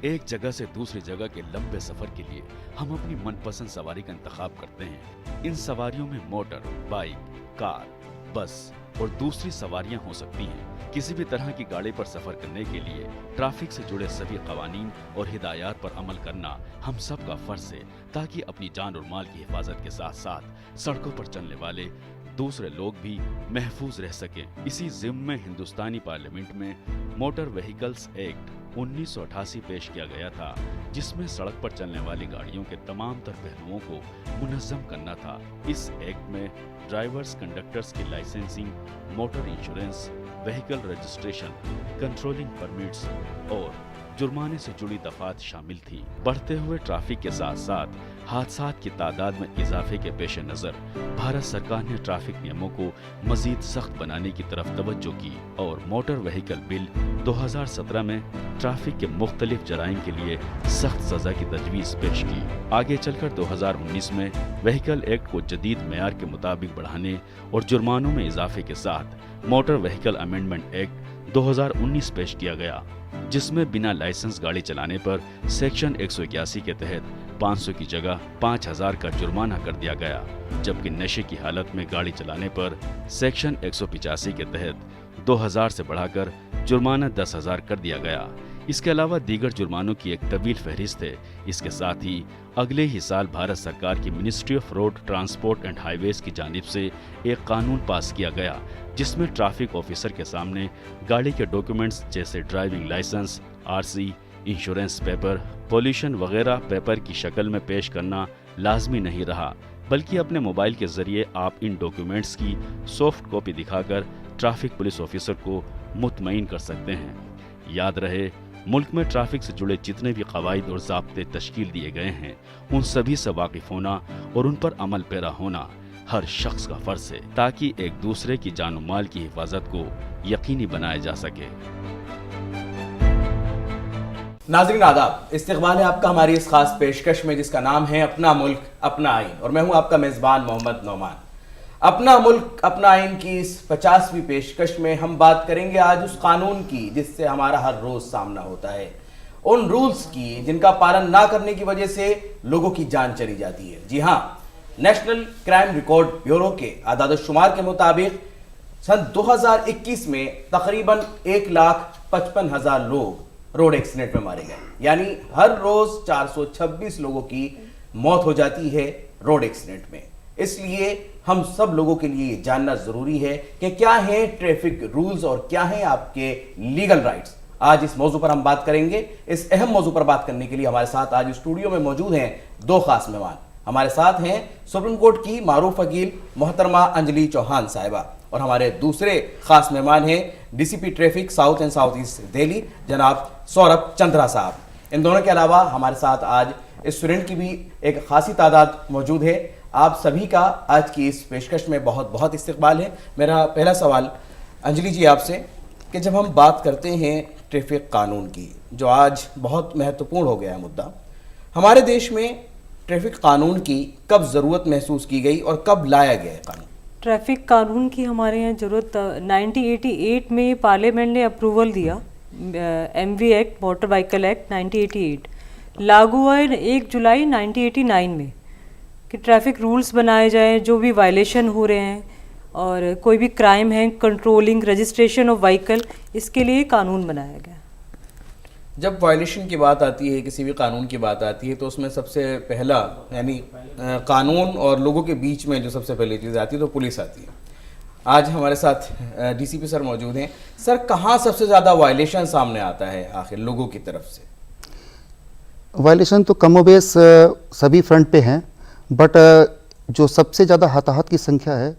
एक जगह से दूसरी जगह के लंबे सफर के लिए हम अपनी मनपसंद सवारी का इंतखाब करते हैं। इन सवारियों में मोटर, बाइक, कार, बस और दूसरी सवारियां हो सकती हैं। किसी भी तरह की गाड़ी पर सफर करने के लिए ट्रैफिक से जुड़े सभी कवानीन और हिदायत पर अमल करना हम सब का फर्ज है, ताकि अपनी जान और माल की हिफाजत के साथ साथ सड़कों पर चलने वाले दूसरे लोग भी महफूज रह सकें। इसी जिम्मे में हिंदुस्तानी पार्लियामेंट में मोटर व्हीकल्स एक्ट 1988 पेश किया गया था, जिसमें सड़क पर चलने वाली गाड़ियों के तमाम तर पहलुओं को मुनज़्ज़म करना था। इस एक्ट में ड्राइवर्स, कंडक्टर्स की licensing, motor insurance, vehicle registration, controlling permits और जुर्माने से जुड़ी दफात शामिल थी। बढ़ते हुए ट्रैफिक के साथ साथ हादसात की तादाद में इजाफे के पेश नज़र भारत सरकार ने ट्रैफिक नियमों को मजीद सख्त बनाने की तरफ तवज्जो की और मोटर व्हीकल बिल 2017 में ट्रैफिक के मुख्तलिफ जराइम के लिए सख्त सजा की तजवीज़ पेश की। आगे चलकर 2019 में व्हीकल एक्ट को जदीद मेयार के मुताबिक बढ़ाने और जुर्मानों में इजाफे के साथ मोटर व्हीकल अमेंडमेंट एक्ट 2019 पेश किया गया, जिसमें बिना लाइसेंस गाड़ी चलाने पर सेक्शन 181 के तहत 500 की जगह 5000 का जुर्माना कर दिया गया, जबकि नशे की हालत में गाड़ी चलाने पर सेक्शन 185 के तहत 2000 से बढ़ाकर जुर्माना 10,000 कर दिया गया। इसके अलावा दीगर जुर्मानों की एक तवील फहरिस्त है। इसके साथ ही अगले ही साल भारत सरकार की ministry of road transport and highways की जानिब से एक कानून पास किया गया, जिसमें ट्रैफिक ऑफिसर के सामने गाड़ी के डॉक्यूमेंट्स जैसे driving licence, RC, insurance paper, pollution वगैरह पेपर की शक्ल में पेश करना लाजमी नहीं रहा, बल्कि अपने मोबाइल के जरिए आप इन डॉक्यूमेंट्स की सॉफ्ट कॉपी दिखाकर ट्रैफिक पुलिस ऑफिसर को मुतमईन कर सकते हैं। याद रहे, मुल्क में ट्रैफिक से जुड़े जितने भी कवायद और ज़ाब्ते तश्कील दिए गए हैं, उन सभी से वाकिफ होना और उन पर अमल पैरा होना हर शख्स का फर्ज है, ताकि एक दूसरे की जान और माल की हिफाजत को यकीनी बनाया जा सके। नाज़रीन आदाब, इस्तकबाल है आपका हमारी इस खास पेशकश में, जिसका नाम है अपना मुल्क अपना आइन, और मैं हूं आपका मेज़बान मोहम्मद नौमान। अपना मुल्क अपना आइन की इस 50वीं पेशकश में हम बात करेंगे आज उस कानून की जिससे हमारा हर रोज सामना होता है, उन रूल्स की जिनका पालन ना करने की वजह से लोगों की जान चली जाती है। जी हाँ, नेशनल क्राइम रिकॉर्ड ब्यूरो के आदाद-ओ-शुमार के मुताबिक सन 2021 में तकरीबन 1,55,000 लोग रोड एक्सीडेंट में मारे गए, यानी हर रोज 426 लोगों की मौत हो जाती है रोड एक्सीडेंट में। इसलिए हम सब लोगों के लिए जानना जरूरी है कि क्या है ट्रैफिक रूल्स और क्या है आपके लीगल राइट्स। आज इस मौजू पर हम बात करेंगे। इस अहम मौजू पर बात करने के लिए हमारे साथ आज स्टूडियो में मौजूद हैं दो खास मेहमान। हमारे साथ हैं सुप्रीम कोर्ट की मारूफ वकील मोहतरमा अंजलि चौहान साहिबा, और हमारे दूसरे खास मेहमान हैं DCP traffic south and south east Delhi जनाब सौरभ चंद्रा साहब। इन दोनों के अलावा हमारे साथ आज स्टूडेंट की भी एक खासी तादाद मौजूद है। आप सभी का आज की इस पेशकश में बहुत बहुत इस्तकबाल है। मेरा पहला सवाल अंजलि जी आपसे, कि जब हम बात करते हैं ट्रैफिक कानून की, जो आज बहुत महत्वपूर्ण हो गया है मुद्दा, हमारे देश में ट्रैफिक कानून की कब ज़रूरत महसूस की गई और कब लाया गया है कानून? ट्रैफिक कानून की हमारे यहाँ ज़रूरत 1988 में पार्लियामेंट ने अप्रूवल दिया। MV act, motor vehicle act 1988 लागू हुआ है 1 जुलाई 1989 में, कि ट्रैफिक रूल्स बनाए जाएं जो भी वायलेशन हो रहे हैं और कोई भी क्राइम है, कंट्रोलिंग रजिस्ट्रेशन ऑफ व्हीकल, इसके लिए कानून बनाया गया। जब वायलेशन की बात आती है, किसी भी कानून की बात आती है, तो उसमें सबसे पहला यानी कानून और लोगों के बीच में जो सबसे पहली चीज़ आती है तो पुलिस आती है। आज हमारे साथ डीसीपी सर मौजूद हैं। सर, कहाँ सबसे ज़्यादा वायलेशन सामने आता है आखिर लोगों की तरफ से? वायलेशन तो कमोबेश सभी फ्रंट पे हैं, बट जो सबसे ज़्यादा हताहत की संख्या है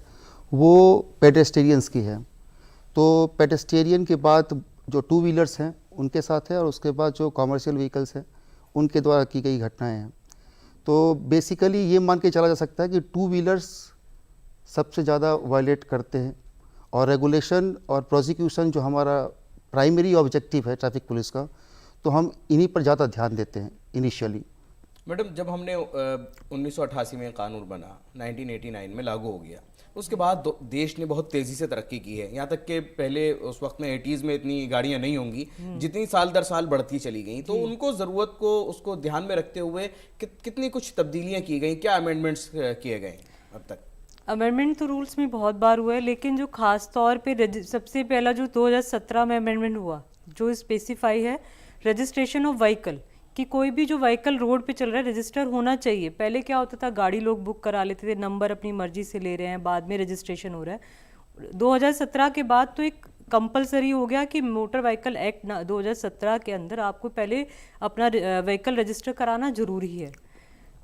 वो पेडेस्टेरियंस की है। तो पेडेस्टेरियन के बाद जो टू व्हीलर्स हैं उनके साथ है, और उसके बाद जो कॉमर्शियल व्हीकल्स हैं उनके द्वारा की गई घटनाएं हैं। तो बेसिकली ये मान के चला जा सकता है कि टू व्हीलर्स सबसे ज़्यादा वायलेट करते हैं, और रेगुलेशन और प्रोसिक्यूशन जो हमारा प्राइमरी ऑब्जेक्टिव है ट्रैफिक पुलिस का, तो हम इन्हीं पर ज़्यादा ध्यान देते हैं इनिशियली। मैडम, जब हमने 1988 में कानून बना, 1989 में लागू हो गया, उसके बाद देश ने बहुत तेज़ी से तरक्की की है। यहाँ तक कि पहले उस वक्त में 80s में इतनी गाड़ियाँ नहीं होंगी, जितनी साल दर साल बढ़ती चली गई। तो उनको ज़रूरत को उसको ध्यान में रखते हुए कितनी कुछ तब्दीलियाँ की गई, क्या अमेंडमेंट्स किए गए अब तक? अमेंडमेंट तो रूल्स में बहुत बार हुआ है, लेकिन जो खास तौर पे सबसे पहला जो 2017 में अमेंडमेंट हुआ, जो स्पेसिफाई है रजिस्ट्रेशन ऑफ व्हीकल, कि कोई भी जो व्हीकल रोड पे चल रहा है रजिस्टर होना चाहिए। पहले क्या होता था, गाड़ी लोग बुक करा लेते थे, नंबर अपनी मर्जी से ले रहे हैं, बाद में रजिस्ट्रेशन हो रहा है। 2017 के बाद तो एक कंपलसरी हो गया कि मोटर व्हीकल एक्ट 2017 के अंदर आपको पहले अपना व्हीकल रजिस्टर कराना जरूरी है।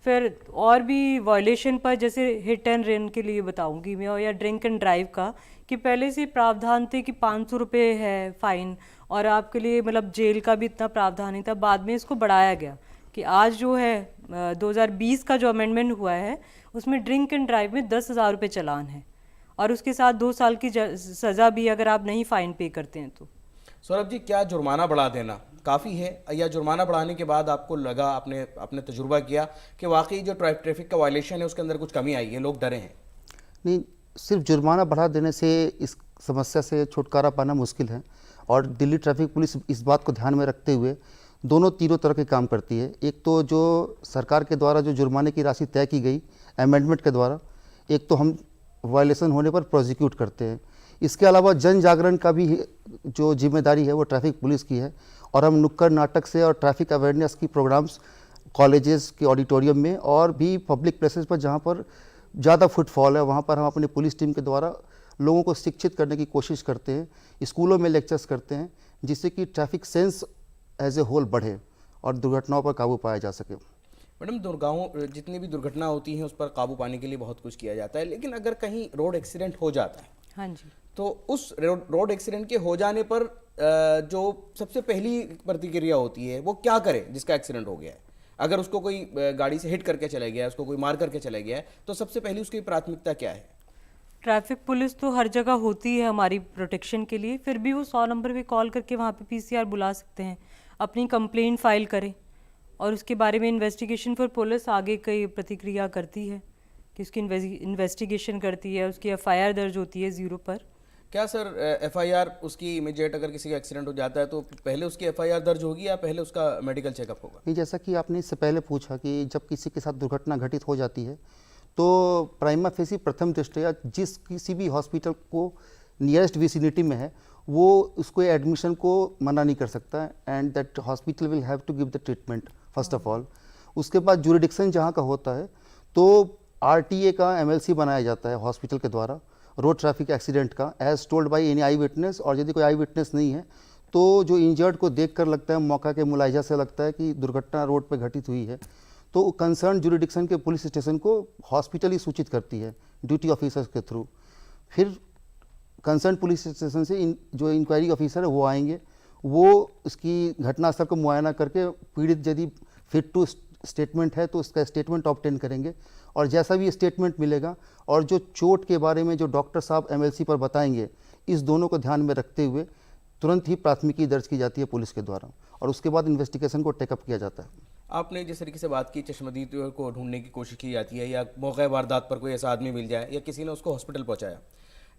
फिर और भी वायलेशन पर, जैसे हिट एंड रन के लिए बताऊंगी मैं, या ड्रिंक एंड ड्राइव का, कि पहले से प्रावधान थे कि 500 रुपये है फाइन, और आपके लिए मतलब जेल का भी इतना प्रावधान नहीं था। बाद में इसको बढ़ाया गया कि आज जो है 2020 का जो अमेंडमेंट हुआ है उसमें ड्रिंक एंड ड्राइव में 10,000 रुपये चालान है, और उसके साथ 2 साल की सज़ा भी अगर आप नहीं फाइन पे करते हैं तो। सौरभ जी, क्या जुर्माना बढ़ा देना काफ़ी है, या जुर्माना बढ़ाने के बाद आपको लगा, आपने तजुर्बा किया कि वाकई जो ट्रैफिक का वायलेशन है उसके अंदर कुछ कमी आई है, लोग डरे हैं? नहीं, सिर्फ जुर्माना बढ़ा देने से इस समस्या से छुटकारा पाना मुश्किल है, और दिल्ली ट्रैफिक पुलिस इस बात को ध्यान में रखते हुए तीनों तरह के काम करती है। एक तो जो सरकार के द्वारा जो जुर्माने की राशि तय की गई अमेंडमेंट के द्वारा, एक तो हम वायलेशन होने पर प्रोसिक्यूट करते हैं। इसके अलावा जन जागरण का भी जो जिम्मेदारी है वो ट्रैफिक पुलिस की है, और हम नुक्कड़ नाटक से और ट्रैफिक अवेयरनेस की प्रोग्राम्स कॉलेजेस के ऑडिटोरियम में और भी पब्लिक प्लेसेस पर जहाँ पर ज़्यादा फुटफॉल है वहाँ पर हम अपनी पुलिस टीम के द्वारा लोगों को शिक्षित करने की कोशिश करते हैं। स्कूलों में लेक्चर्स करते हैं, जिससे कि traffic sense as a whole बढ़े और दुर्घटनाओं पर काबू पाया जा सके। मैडम, जितनी भी दुर्घटना होती हैं उस पर काबू पाने के लिए बहुत कुछ किया जाता है, लेकिन अगर कहीं रोड एक्सीडेंट हो जाता है, हाँ जी, तो उस रोड एक्सीडेंट के हो जाने पर जो सबसे पहली प्रतिक्रिया होती है वो क्या करे जिसका एक्सीडेंट हो गया है? अगर उसको कोई गाड़ी से हिट करके चला गया है, उसको कोई मार करके चला गया है, तो सबसे पहली उसकी प्राथमिकता क्या है? ट्रैफिक पुलिस तो हर जगह होती है हमारी प्रोटेक्शन के लिए, फिर भी वो 100 नंबर पे कॉल करके वहाँ पे PCR बुला सकते हैं, अपनी कंप्लेंट फाइल करें, और उसके बारे में इन्वेस्टिगेशन फिर पुलिस आगे कई प्रतिक्रिया करती है कि उसकी इन्वेस्टिगेशन करती है, उसकी FIR दर्ज होती है 0 पर। क्या सर, FIR उसकी इमीडिएट अगर किसी का एक्सीडेंट हो जाता है तो पहले उसकी FIR दर्ज होगी या पहले उसका मेडिकल चेकअप होगा? नहीं, जैसा कि आपने इससे पहले पूछा कि जब किसी के साथ दुर्घटना घटित हो जाती है तो प्राइमा फेसी प्रथम दृष्टया जिस किसी भी हॉस्पिटल को नियरेस्ट विसिनिटी में है वो उसको एडमिशन को मना नहीं कर सकता, and that hospital will have to give the treatment first of all. उसके बाद जुरिडिक्शन जहाँ का होता है तो RTA का MLC बनाया जाता है हॉस्पिटल के द्वारा रोड ट्रैफिक एक्सीडेंट का, as told by any eyewitness, और यदि कोई आई विटनेस नहीं है तो जो इंजर्ड को देखकर लगता है, मौका के मुलाहिजा से लगता है कि दुर्घटना रोड पर घटित हुई है, तो कंसर्न जुरिडिक्शन के पुलिस स्टेशन को हॉस्पिटल ही सूचित करती है ड्यूटी ऑफिसर्स के थ्रू। फिर कंसर्न पुलिस स्टेशन से जो इंक्वायरी ऑफिसर है वो आएंगे, वो इसकी घटनास्थल को मुआयना करके पीड़ित यदि फिट टू स्टेटमेंट है तो उसका स्टेटमेंट ऑब्टेन करेंगे, और जैसा भी स्टेटमेंट मिलेगा और जो चोट के बारे में जो डॉक्टर साहब MLC पर बताएंगे, इस दोनों को ध्यान में रखते हुए तुरंत ही प्राथमिकी दर्ज की जाती है पुलिस के द्वारा, और उसके बाद इन्वेस्टिगेशन को टेकअप किया जाता है। आपने जिस तरीके से बात की, चश्मदीद को ढूंढने की कोशिश की जाती है, या मौके वारदात पर कोई ऐसा आदमी मिल जाए या किसी ने उसको हॉस्पिटल पहुंचाया,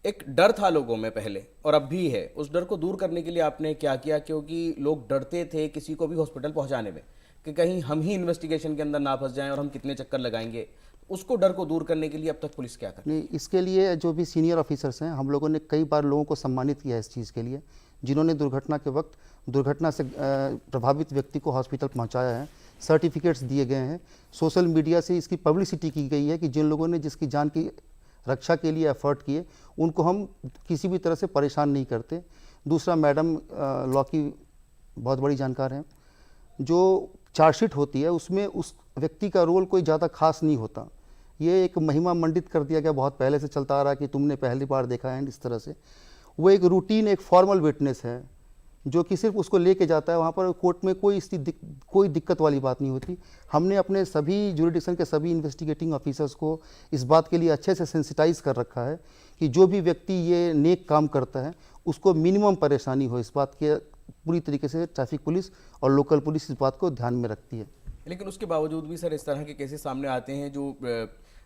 एक डर था लोगों में पहले और अब भी है, उस डर को दूर करने के लिए आपने क्या किया? क्योंकि लोग डरते थे किसी को भी हॉस्पिटल पहुंचाने में कि कहीं हम ही इन्वेस्टिगेशन के अंदर ना फंस जाएं और हम कितने चक्कर लगाएंगे, उसको डर को दूर करने के लिए अब तक पुलिस क्या कर रही है? इसके लिए जो भी सीनियर ऑफिसर्स हैं, हम लोगों ने कई बार लोगों को सम्मानित किया है इस चीज़ के लिए, जिन्होंने दुर्घटना के वक्त दुर्घटना से प्रभावित व्यक्ति को हॉस्पिटल पहुंचाया है, सर्टिफिकेट्स दिए गए हैं। सोशल मीडिया से इसकी पब्लिसिटी की गई है कि जिन लोगों ने जिसकी जान की रक्षा के लिए एफर्ट किए उनको हम किसी भी तरह से परेशान नहीं करते। दूसरा, मैडम लॉ की बहुत बड़ी जानकार हैं, जो चार्जशीट होती है उसमें उस व्यक्ति का रोल कोई ज़्यादा खास नहीं होता, ये एक महिमा मंडित कर दिया गया, बहुत पहले से चलता आ रहा है कि तुमने पहली बार देखा है, इस तरह से। वो एक रूटीन, एक फॉर्मल विटनेस है जो कि सिर्फ उसको लेके जाता है वहाँ पर, कोर्ट में कोई दिक्कत वाली बात नहीं होती। हमने अपने सभी जुरिडिक्शन के सभी इन्वेस्टिगेटिंग ऑफिसर्स को इस बात के लिए अच्छे से सेंसिटाइज कर रखा है कि जो भी व्यक्ति ये नेक काम करता है उसको मिनिमम परेशानी हो, इस बात के पूरी तरीके से ट्रैफिक पुलिस और लोकल पुलिस इस बात को ध्यान में रखती है। लेकिन उसके बावजूद भी सर इस तरह के केसेस सामने आते हैं जो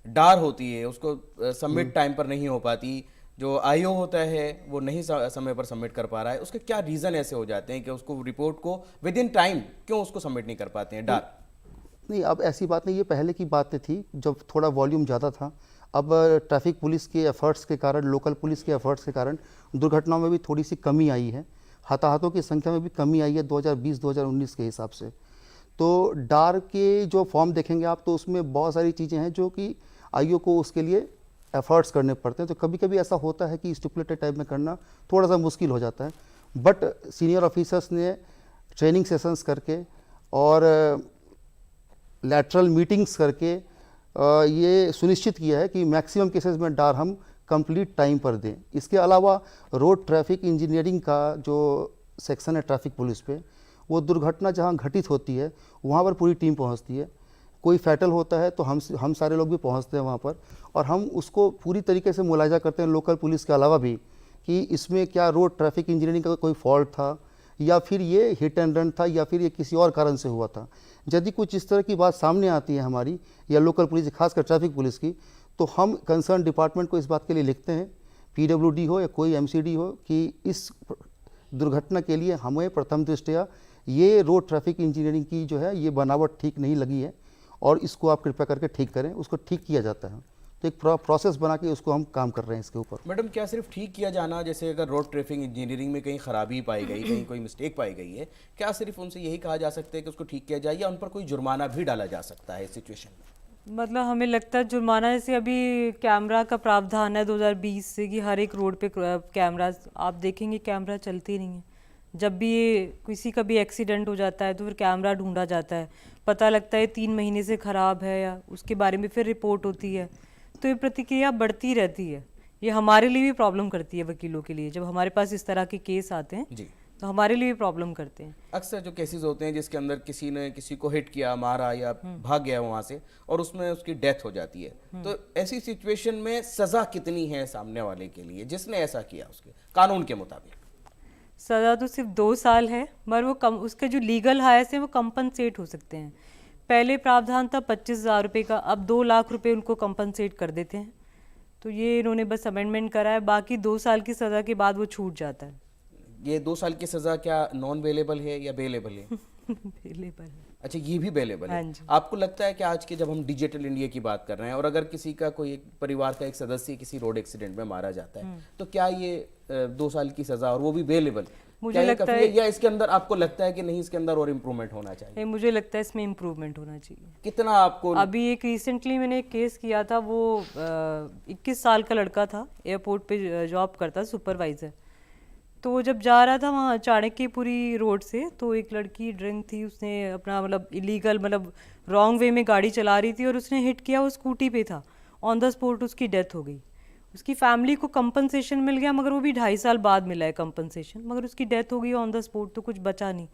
डार होती है उसको सबमिट टाइम पर नहीं हो पाती, जो आईओ होता है वो नहीं समय पर सबमिट कर पा रहा है, उसके क्या रीज़न ऐसे हो जाते हैं कि उसको रिपोर्ट को विद इन टाइम क्यों उसको सबमिट नहीं कर पाते हैं? डार नहीं, अब ऐसी बात नहीं, ये पहले की बातें थी जब थोड़ा वॉल्यूम ज़्यादा था। अब ट्रैफिक पुलिस के एफर्ट्स के कारण, लोकल पुलिस के एफर्ट्स के कारण दुर्घटनाओं में भी थोड़ी सी कमी आई है, हताहतों की संख्या में भी कमी आई है 2020-2019 के हिसाब से। तो डार के जो फॉर्म देखेंगे आप तो उसमें बहुत सारी चीज़ें हैं जो कि आईओ को उसके लिए एफर्ट्स करने पड़ते हैं। तो कभी कभी ऐसा होता है कि स्टिपुलेटेड टाइम में करना थोड़ा सा मुश्किल हो जाता है, बट सीनियर ऑफिसर्स ने ट्रेनिंग सेशंस करके और लैटरल मीटिंग्स करके ये सुनिश्चित किया है कि मैक्सिमम केसेस में डार हम कंप्लीट टाइम पर दें। इसके अलावा रोड ट्रैफिक इंजीनियरिंग का जो सेक्शन है ट्रैफिक पुलिस पे, वो दुर्घटना जहां घटित होती है वहां पर पूरी टीम पहुंचती है। कोई फैटल होता है तो हम सारे लोग भी पहुंचते हैं वहां पर, और हम उसको पूरी तरीके से मुलाजा करते हैं लोकल पुलिस के अलावा भी कि इसमें क्या रोड ट्रैफिक इंजीनियरिंग का कोई फॉल्ट था, या फिर ये हिट एंड रन था, या फिर ये किसी और कारण से हुआ था। यदि कुछ इस तरह की बात सामने आती है हमारी या लोकल पुलिस, खासकर ट्रैफिक पुलिस की, तो हम कंसर्न डिपार्टमेंट को इस बात के लिए लिखते हैं, पीडब्ल्यूडी हो या कोई एमसीडी हो, कि इस दुर्घटना के लिए हमें प्रथम दृष्टया ये रोड ट्रैफिक इंजीनियरिंग की जो है ये बनावट ठीक नहीं लगी है और इसको आप कृपया करके ठीक करें। उसको ठीक किया जाता है, तो एक प्रोसेस बना के उसको हम काम कर रहे हैं इसके ऊपर। मैडम, क्या सिर्फ ठीक किया जाना, जैसे अगर रोड ट्रैफिक इंजीनियरिंग में कहीं खराबी पाई गई, कहीं कोई मिस्टेक पाई गई है, क्या सिर्फ उनसे यही कहा जा सकता है कि उसको ठीक किया जाए, या उन पर कोई जुर्माना भी डाला जा सकता है इस सिचुएशन में? मतलब हमें लगता है जुर्माना, जैसे अभी कैमरा का प्रावधान है 2020 से कि हर एक रोड पे कैमरा, आप देखेंगे कैमरा चलते नहीं है। जब भी ये किसी का भी एक्सीडेंट हो जाता है तो फिर कैमरा ढूंढा जाता है, पता लगता है 3 महीने से ख़राब है या उसके बारे में फिर रिपोर्ट होती है। तो ये प्रतिक्रिया बढ़ती रहती है। ये हमारे लिए भी प्रॉब्लम करती है, वकीलों के लिए। जब हमारे पास इस तरह के केस आते हैं जी, तो हमारे लिए भी प्रॉब्लम करते हैं। अक्सर जो केसेस होते हैं जिसके अंदर किसी ने किसी को हिट किया, मारा या भाग गया वहां से, और उसमें उसकी डेथ हो जाती है, तो ऐसी सिचुएशन में सजा कितनी है सामने वाले के लिए जिसने ऐसा किया? उसके कानून के मुताबिक सज़ा तो सिर्फ 2 साल है, मगर वो कम, उसके जो लीगल हायर्स हैं वो कंपनसेट हो सकते हैं। पहले प्रावधान था 25,000 रुपये का, अब 2 लाख रुपए उनको कंपनसेट कर देते हैं। तो ये इन्होंने बस अमेंडमेंट करा है, बाकी 2 साल की सज़ा के बाद वो छूट जाता है। ये 2 साल की सजा क्या नॉन बेलेबल है या बेलेबल है? बेलेबल है। अच्छा, ये भी बेलेबल है। हाँ जी। आपको लगता है कि आज के जब हम डिजिटल इंडिया की बात कर रहे हैं और अगर किसी का कोई एक परिवार का एक सदस्य किसी रोड एक्सीडेंट में मारा जाता है, तो क्या ये 2 साल की सजा और वो भी बेलेबल, मुझे लगता है, या इसके अंदर आपको लगता है कि नहीं इसके अंदर और इम्प्रूवमेंट होना चाहिए? मुझे लगता है इसमें इम्प्रूवमेंट होना चाहिए। कितना आपको? अभी एक रिसेंटली मैंने एक केस किया था, वो 21 साल का लड़का था, एयरपोर्ट पे जॉब करता, सुपरवाइज़र। तो वो जब जा रहा था वहाँ चाणक्यपुरी रोड से, तो एक लड़की ड्रिंक थी, उसने अपना मतलब इलीगल, मतलब रॉन्ग वे में गाड़ी चला रही थी और उसने हिट किया, वो स्कूटी पे था। ऑन द स्पॉट उसकी डेथ हो गई। उसकी फैमिली को कंपनसेशन मिल गया, मगर वो भी 2.5 साल बाद मिला है कंपनसेशन, मगर उसकी डेथ हो गई ऑन द स्पॉट, तो कुछ बचा नहीं।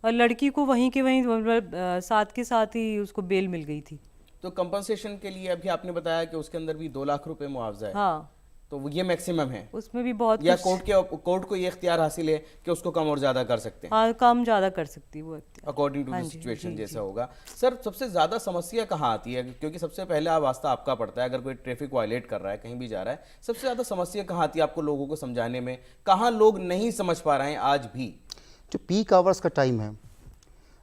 और लड़की को वहीं के वहीं मतलब साथ के साथ ही उसको बेल मिल गई थी। तो कंपनसेशन के लिए अभी आपने बताया कि उसके अंदर भी 2 लाख रुपए मुआवजा है। हाँ, तो वो ये मैक्सिमम है? उसमें भी बहुत या कुछ, कोर्ट को ये इख्तियार हासिल है कि उसको कम और ज्यादा कर सकते हैं? हाँ, कम ज़्यादा कर सकती है वो अकॉर्डिंग टू द सिचुएशन जैसा होगा। सर, सबसे ज्यादा समस्या कहाँ आती है? क्योंकि सबसे पहले वास्ता आपका पड़ता है, अगर कोई ट्रैफिक वायलेट कर रहा है, कहीं भी जा रहा है, सबसे ज्यादा समस्या कहाँ आती है आपको लोगों को समझाने में? कहाँ लोग नहीं समझ पा रहे हैं आज भी? जो पीक आवर्स का टाइम है,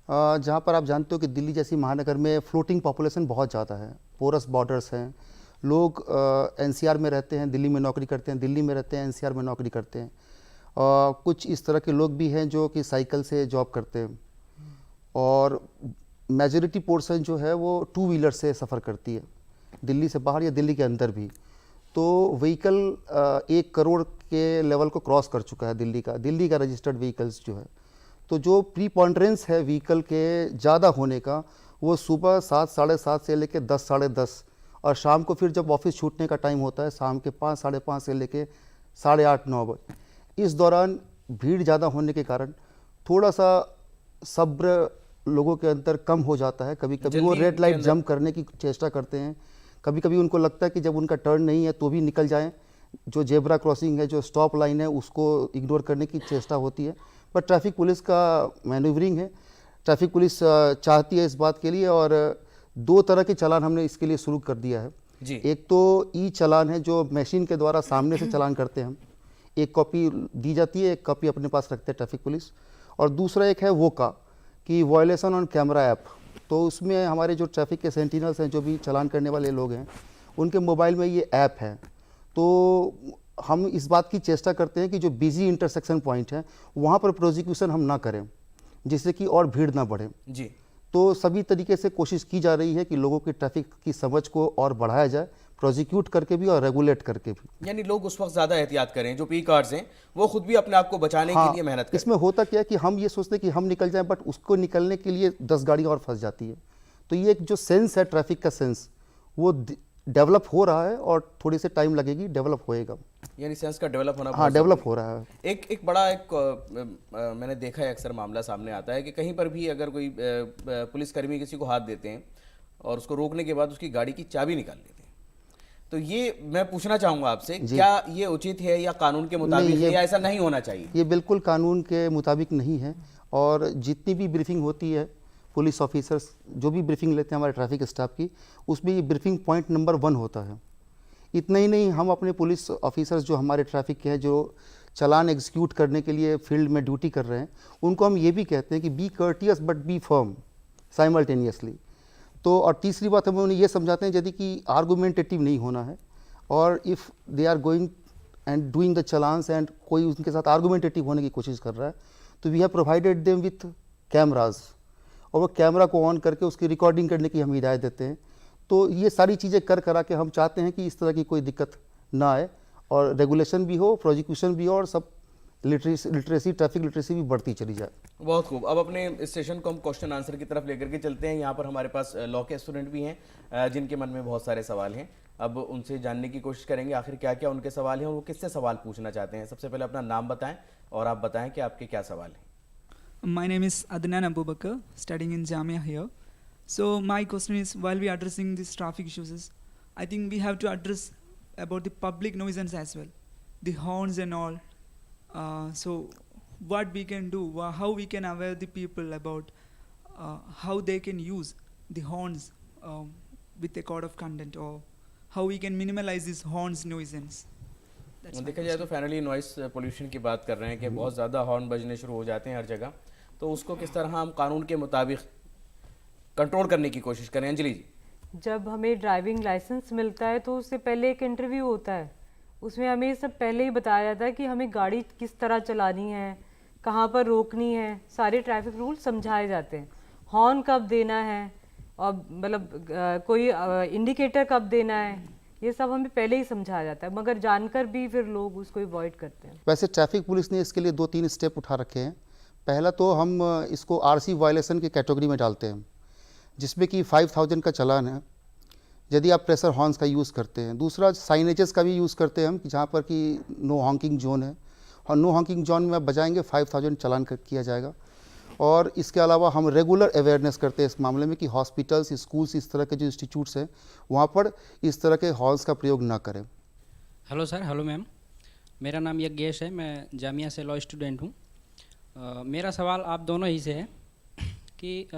जहाँ पर आप जानते हो कि दिल्ली जैसी महानगर में फ्लोटिंग पॉपुलेशन बहुत ज़्यादा है, पोरस बॉर्डर्स हैं, लोग एनसीआर में रहते हैं, दिल्ली में नौकरी करते हैं, दिल्ली में रहते हैं, एनसीआर में नौकरी करते हैं। कुछ इस तरह के लोग भी हैं जो कि साइकिल से जॉब करते हैं, और मेजॉरिटी पोर्शन जो है वो 2 व्हीलर से सफ़र करती है, दिल्ली से बाहर या दिल्ली के अंदर भी। तो व्हीकल 1 करोड़ के लेवल को क्रॉस कर चुका है दिल्ली का रजिस्टर्ड व्हीकल्स जो है। तो जो प्रीपॉन्डरेंस है व्हीकल के ज़्यादा होने का, वो सुबह 7, साढ़े 7 से लेकर 10, साढ़े 10, और शाम को फिर जब ऑफिस छूटने का टाइम होता है शाम के 5, साढ़े 5 से लेकर 8:30, 9 बजे, इस दौरान भीड़ ज़्यादा होने के कारण थोड़ा सा सब्र लोगों के अंदर कम हो जाता है। कभी कभी वो रेड लाइट जंप करने की चेष्टा करते हैं, कभी कभी उनको लगता है कि जब उनका टर्न नहीं है तो भी निकल जाएं, जो जेब्रा क्रॉसिंग है, जो स्टॉप लाइन है, उसको इग्नोर करने की चेष्टा होती है। पर ट्रैफिक पुलिस का मैन्यूवरिंग है, ट्रैफिक पुलिस चाहती है इस बात के लिए, और 2 तरह के चालान हमने इसके लिए शुरू कर दिया है जी। एक तो ई चालान है जो मशीन के द्वारा सामने से चालान करते हैं हम, एक कॉपी दी जाती है, एक कॉपी अपने पास रखते हैं ट्रैफिक पुलिस, और दूसरा एक है वो का कि वायलेशन ऑन कैमरा ऐप। तो उसमें हमारे जो ट्रैफिक के सेंटिनल्स हैं, जो भी चालान करने वाले लोग हैं, उनके मोबाइल में ये ऐप है। तो हम इस बात की चेष्टा करते हैं कि जो बिजी इंटरसेक्शन पॉइंट है वहाँ पर प्रोसिक्यूशन हम ना करें, जिससे कि और भीड़ ना बढ़े। जी। तो सभी तरीके से कोशिश की जा रही है कि लोगों की ट्रैफिक की समझ को और बढ़ाया जाए, प्रोसिक्यूट करके भी और रेगुलेट करके भी। यानी लोग उस वक्त ज़्यादा एहतियात करें, जो पी कार्ड्स हैं वो खुद भी अपने आप को बचाने के लिए मेहनत करें। इसमें होता क्या है कि हम ये सोचते हैं कि हम निकल जाएं, बट उसको निकलने के लिए 10 गाड़ियाँ और फंस जाती है। तो ये एक जो सेंस है ट्रैफिक का सेंस, वो डेवलप हो रहा है और थोड़ी से टाइम लगेगी, डेवलप होएगा। यानी सेंस का डेवलप होना हाँ, बहुत डेवलप जरूरी हो रहा है। एक बड़ा मैंने देखा है, अक्सर मामला सामने आता है कि कहीं पर भी अगर कोई पुलिसकर्मी किसी को हाथ देते हैं और उसको रोकने के बाद उसकी गाड़ी की चाबी निकाल लेते हैं, तो ये मैं पूछना चाहूँगा आपसे, क्या ये उचित है या कानून के मुताबिक है या ऐसा नहीं होना चाहिए? ये बिल्कुल कानून के मुताबिक नहीं है, और जितनी भी ब्रीफिंग होती है पुलिस ऑफिसर्स जो भी ब्रीफिंग लेते हैं हमारे ट्रैफिक स्टाफ की, उसमें ये ब्रीफिंग पॉइंट नंबर 1 होता है। इतना ही नहीं, हम अपने पुलिस ऑफिसर्स जो हमारे ट्रैफिक के हैं, जो चालान एग्जीक्यूट करने के लिए फील्ड में ड्यूटी कर रहे हैं, उनको हम ये भी कहते हैं कि be courteous but be firm simultaneously. तो और तीसरी बात हम उन्हें ये समझाते हैं यदि कि आर्गूमेंटेटिव नहीं होना है, और if they are going and doing the challans and कोई उनके साथ आर्गूमेंटेटिव होने की कोशिश कर रहा है, तो we have provided them with cameras, और वो कैमरा को ऑन करके उसकी रिकॉर्डिंग करने की हम हिदायत देते हैं। तो ये सारी चीज़ें कर करा के हम चाहते हैं कि इस तरह की कोई दिक्कत ना आए, और रेगुलेशन भी हो, प्रोसिक्यूशन भी हो, और सब लिटरेसी ट्रैफिक लिटरेसी भी बढ़ती चली जाए। बहुत खूब। अब अपने इस सेशन को हम क्वेश्चन आंसर की तरफ लेकर के चलते हैं। यहाँ पर हमारे पास लॉ के स्टूडेंट भी हैं जिनके मन में बहुत सारे सवाल हैं। अब उनसे जानने की कोशिश करेंगे आखिर क्या क्या उनके सवाल हैं और वो किससे सवाल पूछना चाहते हैं। सबसे पहले अपना नाम बताएं और आप बताएं कि आपके क्या सवाल हैं। My name is Adnan Abubakar, studying in Jamia here. So my question is, while we addressing these traffic issues, I think we have to address about the public nuisance as well, the horns and all. So what we can do, how we can aware the people about how they can use the horns with a code of conduct, or how we can minimize this horns nuisance. देखा जाए तो finally noise pollution की बात कर रहे हैं कि बहुत ज़्यादा हॉर्न बजने शुरू हो जाते हैं हर जगह, तो उसको किस तरह हम कानून के मुताबिक कंट्रोल करने की कोशिश करें। अंजलि जी। जब हमें ड्राइविंग लाइसेंस मिलता है तो उससे पहले एक इंटरव्यू होता है, उसमें हमें सब पहले ही बताया जाता है कि हमें गाड़ी किस तरह चलानी है, कहाँ पर रोकनी है, सारे ट्रैफिक रूल समझाए जाते हैं। हॉर्न कब देना है और मतलब कोई इंडिकेटर कब देना है, ये सब हमें पहले ही समझाया जाता है, मगर जानकर भी फिर लोग उसको अवॉइड करते हैं। वैसे ट्रैफिक पुलिस ने इसके लिए 2-3 स्टेप उठा रखे हैं। पहला तो हम इसको आरसी वायलेशन की कैटेगरी में डालते हैं, जिसमें कि 5000 का चालान है यदि आप प्रेशर हॉर्न्स का यूज़ करते हैं। दूसरा साइनेजेस का भी यूज़ करते हैं हम, जहाँ पर कि नो हॉन्किंग जोन है, और नो हॉन्किंग जोन में आप बजाएंगे 5000 चालान किया जाएगा। और इसके अलावा हम रेगुलर अवेयरनेस करते हैं इस मामले में कि हॉस्पिटल्स, स्कूल्स, इस तरह के जो इंस्टीट्यूट्स हैं वहाँ पर इस तरह के हॉर्न्स का प्रयोग ना करें। Hello sir. हेलो मैम, मेरा नाम यज्ञेश है, मैं जामिया से लॉ स्टूडेंट हूँ। मेरा सवाल आप दोनों ही से है कि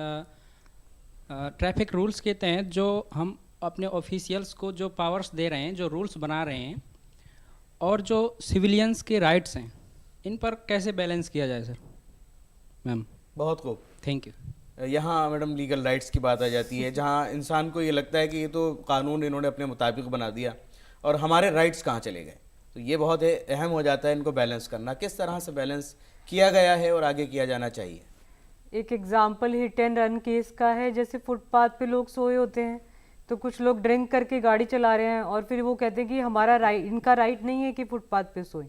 ट्रैफिक रूल्स के तहत जो हम अपने ऑफिशियल्स को जो पावर्स दे रहे हैं, जो रूल्स बना रहे हैं, और जो सिविलियंस के राइट्स हैं, इन पर कैसे बैलेंस किया जाए सर? मैम बहुत खूब, थैंक यू। यहाँ मैडम लीगल राइट्स की बात आ जाती है, जहाँ इंसान को ये लगता है कि ये तो कानून इन्होंने अपने मुताबिक बना दिया और हमारे राइट्स कहाँ चले गए, तो ये बहुत अहम हो जाता है इनको बैलेंस करना। किस तरह से बैलेंस किया गया है और आगे किया जाना चाहिए? एक example hit and run case का है, जैसे फुटपाथ पे लोग सोए होते हैं तो कुछ लोग ड्रिंक करके गाड़ी चला रहे हैं और फिर वो कहते हैं कि हमारा राइट, इनका राइट नहीं है कि फुटपाथ पे सोए,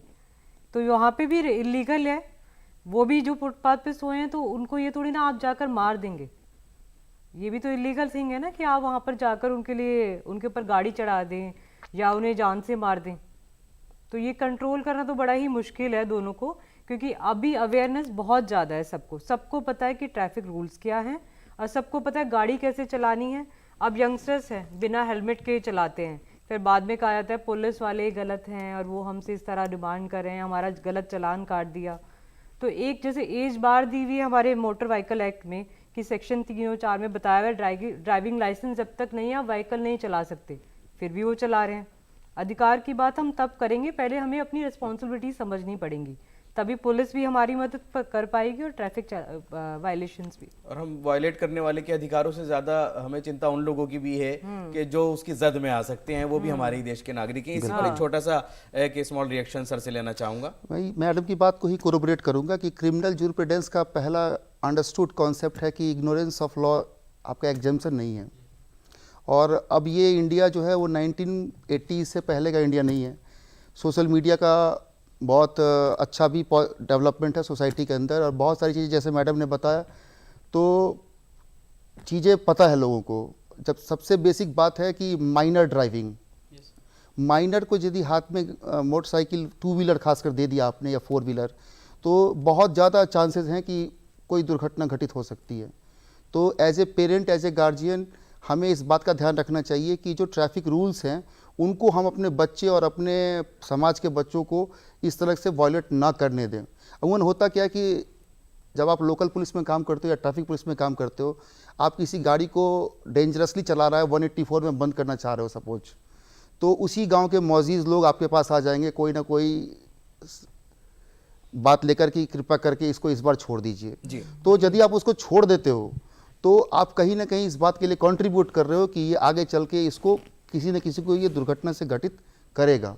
तो यहाँ पे भी इलीगल है। वो भी जो फुटपाथ पे सोए हैं तो उनको ये थोड़ी ना आप जाकर मार देंगे, ये भी तो इलीगल थिंग है ना कि आप वहाँ पर जाकर उनके लिए उनके ऊपर गाड़ी चढ़ा दें या उन्हें जान से मार दें। तो ये कंट्रोल करना तो बड़ा ही मुश्किल है दोनों को, क्योंकि अभी अवेयरनेस बहुत ज़्यादा है, सबको पता है कि ट्रैफिक रूल्स क्या हैं और सबको पता है गाड़ी कैसे चलानी है। अब यंगस्टर्स हैं बिना हेलमेट के चलाते हैं, फिर बाद में कहा जाता है पुलिस वाले गलत हैं और वो हमसे इस तरह डिमांड कर रहे हैं, हमारा गलत चालान काट दिया। तो एक जैसे एज बार दी हुई है हमारे मोटर व्हीकल एक्ट में कि सेक्शन 304 में बताया हुआ है ड्राइविंग लाइसेंस जब तक नहीं है आप व्हीकल नहीं चला सकते, फिर भी वो चला रहे हैं। अधिकार की बात हम तब करेंगे, पहले हमें अपनी रिस्पॉन्सिबिलिटी समझनी पड़ेंगी, तभी पुलिस भी हमारी मदद कर पाएगी और ट्रैफिक वायलेशंस भी। और हम वायलेट करने वाले के अधिकारों से ज्यादा हमें चिंता उन लोगों की भी है कि जो उसकी जद में आ सकते हैं, वो भी हमारे ही देश के नागरिक हैं। इसी पर एक छोटा सा एक स्मॉल रिएक्शन सर से लेना चाहूंगा। मैं मैडम की बात को ही कोरोबरेट करूंगा कि क्रिमिनल जूरिस्प्रूडेंस का पहला अंडरस्टूड कॉन्सेप्ट है कि इग्नोरेंस ऑफ लॉ आपका एग्जेम्पशन नहीं है, और अब ये इंडिया जो है वो 1980 से पहले का इंडिया नहीं है। सोशल मीडिया का बहुत अच्छा भी डेवलपमेंट है सोसाइटी के अंदर, और बहुत सारी चीज़ें जैसे मैडम ने बताया तो चीज़ें पता है लोगों को। जब सबसे बेसिक बात है कि माइनर ड्राइविंग, माइनर को यदि हाथ में मोटरसाइकिल 2 व्हीलर खासकर दे दिया आपने या 4 व्हीलर, तो बहुत ज़्यादा चांसेस हैं कि कोई दुर्घटना घटित हो सकती है। तो as a parent, as a guardian, हमें इस बात का ध्यान रखना चाहिए कि जो ट्रैफिक रूल्स हैं उनको हम अपने बच्चे और अपने समाज के बच्चों को इस तरह से वॉयलेट ना करने दें। अमूमन होता क्या है कि जब आप लोकल पुलिस में काम करते हो या ट्रैफिक पुलिस में काम करते हो, आप किसी गाड़ी को डेंजरसली चला रहा है, 184 में बंद करना चाह रहे हो सपोज, तो उसी गांव के मौजीज़ लोग आपके पास आ जाएंगे कोई ना कोई बात लेकर कि कृपया करके इसको इस बार छोड़ दीजिए जी। तो यदि आप उसको छोड़ देते हो तो आप कहीं ना कहीं इस बात के लिए कंट्रीब्यूट कर रहे हो कि ये आगे चल के इसको किसी न किसी को ये दुर्घटना से घटित करेगा।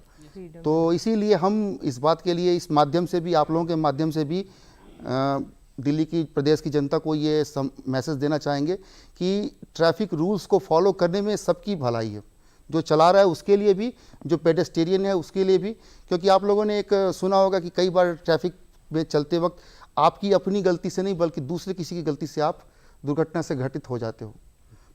तो इसीलिए हम इस बात के लिए इस माध्यम से भी, आप लोगों के माध्यम से भी दिल्ली की प्रदेश की जनता को ये मैसेज देना चाहेंगे कि ट्रैफिक रूल्स को फॉलो करने में सबकी भलाई है, जो चला रहा है उसके लिए भी, जो पेडेस्टेरियन है उसके लिए भी। क्योंकि आप लोगों ने एक सुना होगा कि कई बार ट्रैफिक में चलते वक्त आपकी अपनी गलती से नहीं बल्कि दूसरे किसी की गलती से आप दुर्घटना से घटित हो जाते हो।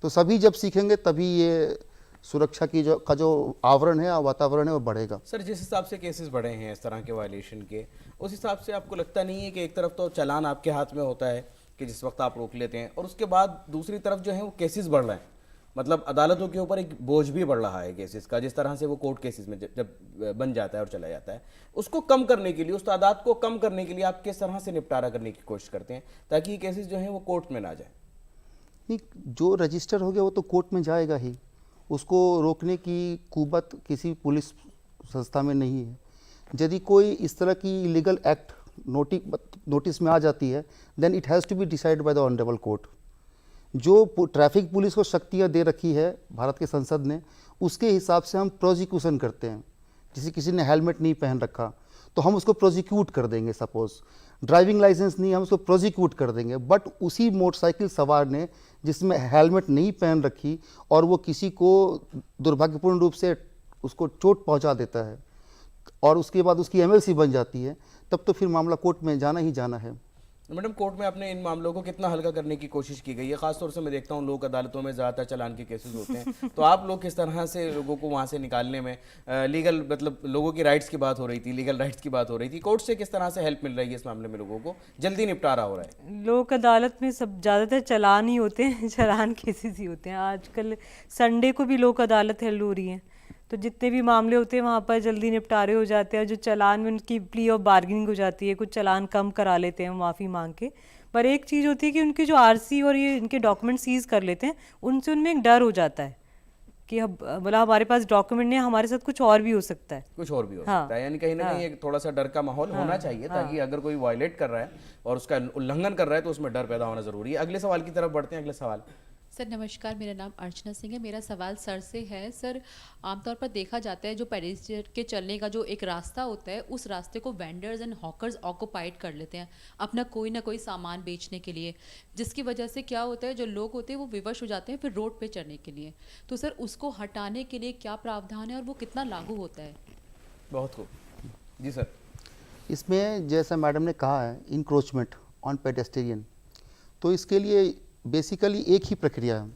तो सभी जब सीखेंगे तभी ये सुरक्षा की जो आवरण है, वातावरण है, वो बढ़ेगा। सर, जिस हिसाब से केसेस बढ़े हैं इस तरह के वायलेशन के, उस हिसाब से आपको लगता नहीं है कि एक तरफ तो चालान आपके हाथ में होता है कि जिस वक्त आप रोक लेते हैं, और उसके बाद दूसरी तरफ जो है वो केसेस बढ़ रहे हैं, मतलब अदालतों के ऊपर एक बोझ भी बढ़ रहा है केसेस का, जिस तरह से वो कोर्ट केसेस में जब बन जाता है और चला जाता है, उसको कम करने के लिए, उस तादाद को कम करने के लिए आप किस तरह से निपटारा करने की कोशिश करते हैं ताकि ये केसेस जो हैं वो कोर्ट में ना जाए? नहीं, जो रजिस्टर हो गया वो तो कोर्ट में जाएगा ही, उसको रोकने की कुवत किसी पुलिस संस्था में नहीं है। यदि कोई इस तरह की इलीगल एक्ट नोटिस में आ जाती है, then it has to be decide by the honourable court. जो ट्रैफिक पुलिस को शक्तियाँ दे रखी है भारत के संसद ने, उसके हिसाब से हम प्रोसिक्यूशन करते हैं। जैसे किसी ने हेलमेट नहीं पहन रखा तो हम उसको प्रोसिक्यूट कर देंगे, सपोज ड्राइविंग लाइसेंस नहीं, हम उसको प्रोसिक्यूट कर देंगे। बट उसी मोटरसाइकिल सवार ने जिसमें हेलमेट नहीं पहन रखी और वो किसी को दुर्भाग्यपूर्ण रूप से उसको चोट पहुंचा देता है और उसके बाद उसकी एमएलसी बन जाती है, तब तो फिर मामला कोर्ट में जाना ही जाना है। मैडम, कोर्ट में आपने इन मामलों को कितना हल्का करने की कोशिश की गई है? खासतौर से मैं देखता हूँ लोक अदालतों में ज़्यादातर चालान के केसेस होते हैं, तो आप लोग किस तरह से लोगों को वहाँ से निकालने में लीगल, मतलब लोगों की राइट्स की बात हो रही थी, लीगल राइट्स की बात हो रही थी, कोर्ट से किस तरह से हेल्प मिल रही है इस मामले में? लोगों को जल्दी निपटारा हो रहा है? लोक अदालत में सब ज़्यादातर चालान ही होते हैं, चालान केसेस ही होते हैं। आजकल संडे को भी लोक अदालत हेल्ड हो रही है, तो जितने भी मामले होते हैं वहाँ पर जल्दी निपटारे हो जाते हैं। जो चालान में उनकी प्ली ऑफ बार्गेनिंग हो जाती है, कुछ चालान कम करा लेते हैं माफ़ी मांग के। पर एक चीज़ होती है कि उनके जो आरसी और ये इनके डॉक्यूमेंट सीज कर लेते हैं, उनसे उनमें एक डर हो जाता है कि बोला हमारे पास डॉक्यूमेंट नहीं है, हमारे साथ कुछ और भी हो सकता है, कुछ और भी हो सकता है। यानी कहीं ना कहीं एक थोड़ा सा डर का माहौल होना चाहिए ताकि अगर कोई वायलेट कर रहा है और उसका उल्लंघन कर रहा है तो उसमें डर पैदा होना जरूरी है। अगले सवाल की तरफ बढ़ते हैं। अगले सवाल। सर नमस्कार, मेरा नाम अर्चना सिंह है। मेरा सवाल सर से है। सर, आमतौर पर देखा जाता है जो पेडेस्ट्रियन के चलने का जो एक रास्ता होता है, उस रास्ते को वेंडर्स एंड हॉकर्स ऑक्यूपाइड कर लेते हैं अपना कोई ना कोई सामान बेचने के लिए, जिसकी वजह से क्या होता है, जो लोग होते हैं वो विवश हो जाते हैं फिर रोड पे चढ़ने के लिए। तो सर, उसको हटाने के लिए क्या प्रावधान है और वो कितना लागू होता है? बहुत खूब जी सर। इसमें जैसा मैडम ने कहा है, इंक्रोचमेंट ऑन पेडेस्टेरियन, तो इसके लिए बेसिकली एक ही प्रक्रिया है।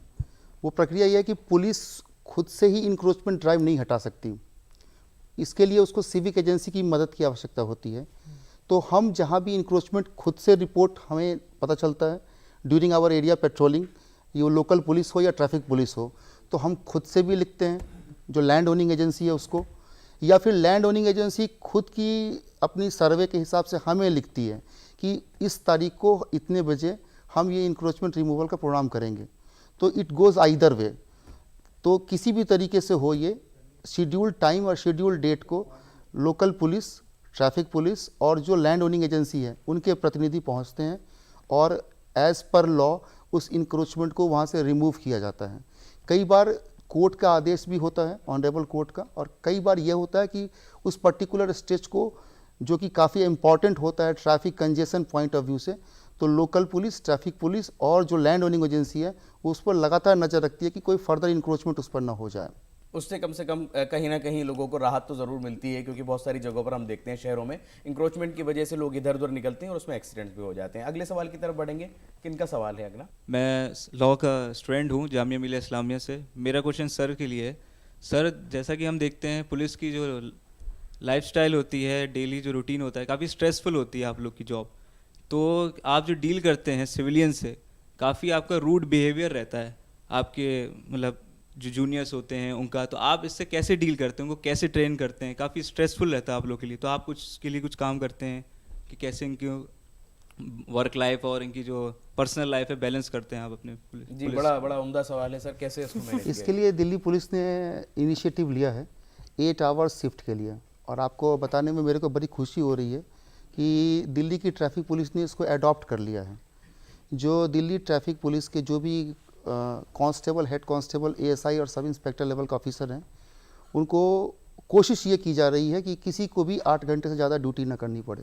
वो प्रक्रिया यह है कि पुलिस खुद से ही इंक्रोचमेंट ड्राइव नहीं हटा सकती, इसके लिए उसको सिविक एजेंसी की मदद की आवश्यकता होती है। तो हम जहाँ भी इंक्रोचमेंट खुद से रिपोर्ट हमें पता चलता है ड्यूरिंग आवर एरिया पेट्रोलिंग, ये लोकल पुलिस हो या ट्रैफिक पुलिस हो, तो हम खुद से भी लिखते हैं जो लैंड ओनिंग एजेंसी है उसको, या फिर लैंड ओनिंग एजेंसी खुद की अपनी सर्वे के हिसाब से हमें लिखती है कि इस तारीख को इतने बजे हम ये इंक्रोचमेंट रिमूवल का प्रोग्राम करेंगे। तो इट गोज़ आइदर वे। तो किसी भी तरीके से हो, ये शेड्यूल्ड टाइम और शेड्यूल्ड डेट को लोकल पुलिस, ट्रैफिक पुलिस और जो लैंड ओनिंग एजेंसी है उनके प्रतिनिधि पहुंचते हैं और एज़ पर लॉ उस इंक्रोचमेंट को वहाँ से रिमूव किया जाता है। कई बार कोर्ट का आदेश भी होता है, ऑनरेबल कोर्ट का, और कई बार यह होता है कि उस पर्टिकुलर स्ट्रेच को, जो कि काफ़ी इम्पॉर्टेंट होता है traffic congestion point of view से, तो लोकल पुलिस, ट्रैफिक पुलिस और जो लैंड ओनिंग एजेंसी है वो उस पर लगातार नज़र रखती है कि कोई फर्दर इंक्रोचमेंट उस पर ना हो जाए। उससे कम से कम कहीं ना कहीं लोगों को राहत तो ज़रूर मिलती है, क्योंकि बहुत सारी जगहों पर हम देखते हैं शहरों में इंक्रोचमेंट की वजह से लोग इधर उधर निकलते हैं और उसमें एक्सीडेंट्स भी हो जाते हैं। अगले सवाल की तरफ बढ़ेंगे। किनका सवाल है अगला? मैं लॉ का स्टूडेंट हूँ जामिया मिलिया इस्लामिया से। मेरा क्वेश्चन सर के लिए है। सर, जैसा कि हम देखते हैं पुलिस की जो लाइफस्टाइल होती है, डेली जो रूटीन होता है, काफ़ी स्ट्रेसफुल होती है आप लोग की जॉब। तो आप जो डील करते हैं सिविलियन से, काफ़ी आपका रूड बिहेवियर रहता है आपके, मतलब जो जूनियर्स होते हैं उनका, तो आप इससे कैसे डील करते हैं, उनको कैसे ट्रेन करते हैं? काफ़ी स्ट्रेसफुल रहता है आप लोग के लिए, तो आप कुछ इसके लिए कुछ काम करते हैं कि कैसे इनकी वर्क लाइफ और इनकी जो पर्सनल लाइफ है बैलेंस करते हैं आप अपने जी, बड़ा उम्दा सवाल है सर, कैसे इसको मैनेज इसके लिए दिल्ली पुलिस ने इनिशिएटिव लिया है 8 आवर्स शिफ्ट के लिए, और आपको बताने में मेरे को बड़ी खुशी हो रही है कि दिल्ली की ट्रैफिक पुलिस ने इसको अडॉप्ट कर लिया है। जो दिल्ली ट्रैफिक पुलिस के जो भी कांस्टेबल, हेड कांस्टेबल, एएसआई और सब इंस्पेक्टर लेवल का ऑफिसर हैं, उनको कोशिश ये की जा रही है कि किसी को भी 8 घंटे से ज़्यादा ड्यूटी ना करनी पड़े।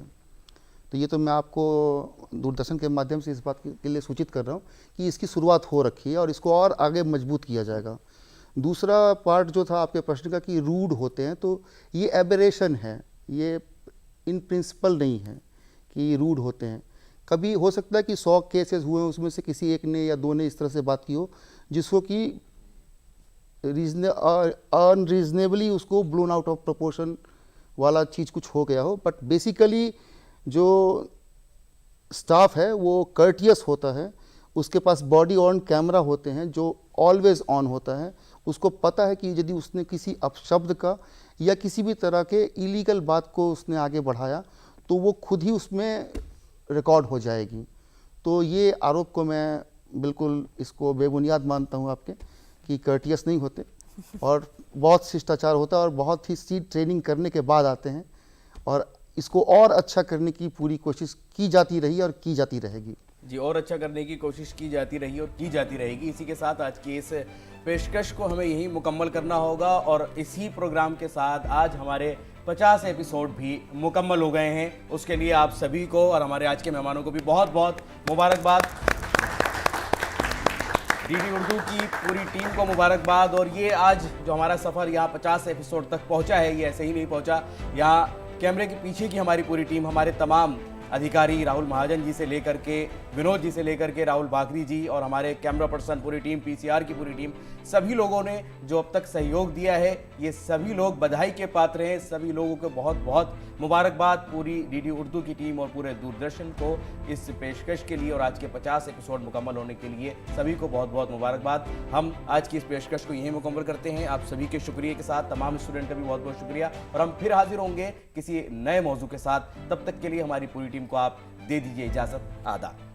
तो ये तो मैं आपको दूरदर्शन के माध्यम से इस बात के लिए सूचित कर रहा हूँ कि इसकी शुरुआत हो रखी है और इसको और आगे मजबूत किया जाएगा। दूसरा पार्ट जो था आपके प्रश्न का कि रूड होते हैं, तो ये एबरेशन है, ये इन प्रिंसिपल नहीं है कि रूड होते हैं। कभी हो सकता है कि 100 केसेस हुए उसमें से किसी एक ने या 2 ने इस तरह से बात की हो जिसको कि अनरीजनेबली उसको ब्लोन आउट ऑफ प्रोपोर्शन वाला चीज़ कुछ हो गया हो, बट बेसिकली जो स्टाफ है वो कर्टियस होता है, उसके पास बॉडी ऑन कैमरा होते हैं जो ऑलवेज ऑन होता है। उसको पता है कि यदि उसने किसी अपशब्द का या किसी भी तरह के इलीगल बात को उसने आगे बढ़ाया तो वो खुद ही उसमें रिकॉर्ड हो जाएगी। तो ये आरोप को मैं बिल्कुल इसको बेबुनियाद मानता हूँ आपके, कि कर्टियस नहीं होते और बहुत शिष्टाचार होता है और बहुत ही सी ट्रेनिंग करने के बाद आते हैं, और इसको और अच्छा करने की पूरी कोशिश की जाती रही और की जाती रहेगी। जी, और अच्छा करने की कोशिश की जाती रही और की जाती रहेगी। इसी के साथ आज की इस पेशकश को हमें यहीं मुकम्मल करना होगा और इसी प्रोग्राम के साथ आज हमारे 50 एपिसोड भी मुकम्मल हो गए हैं। उसके लिए आप सभी को और हमारे आज के मेहमानों को भी बहुत बहुत मुबारकबाद। डीडी उर्दू की पूरी टीम को मुबारकबाद। और ये आज जो हमारा सफ़र यहाँ 50 एपिसोड तक पहुँचा है, ये ऐसे ही नहीं पहुँचा। यहाँ कैमरे के पीछे की हमारी पूरी टीम, हमारे तमाम अधिकारी, राहुल महाजन जी से लेकर के विनोद जी से लेकर के राहुल बाकरी जी और हमारे कैमरा पर्सन पूरी टीम, पीसीआर की पूरी टीम, सभी लोगों ने जो अब तक सहयोग दिया है, ये सभी लोग बधाई के पात्र हैं। सभी लोगों को बहुत बहुत मुबारकबाद। पूरी डीडी उर्दू की टीम और पूरे दूरदर्शन को इस पेशकश के लिए और आज के 50 एपिसोड मुकम्मल होने के लिए सभी को बहुत बहुत मुबारकबाद। हम आज की इस पेशकश को यहीं मुकम्मल करते हैं। आप सभी के शुक्रिया के साथ तमाम स्टूडेंट का भी बहुत बहुत शुक्रिया, और हम फिर हाजिर होंगे किसी नए मौजू के साथ। तब तक के लिए हमारी पूरी टीम को आप दे दीजिए इजाज़त। आदाब।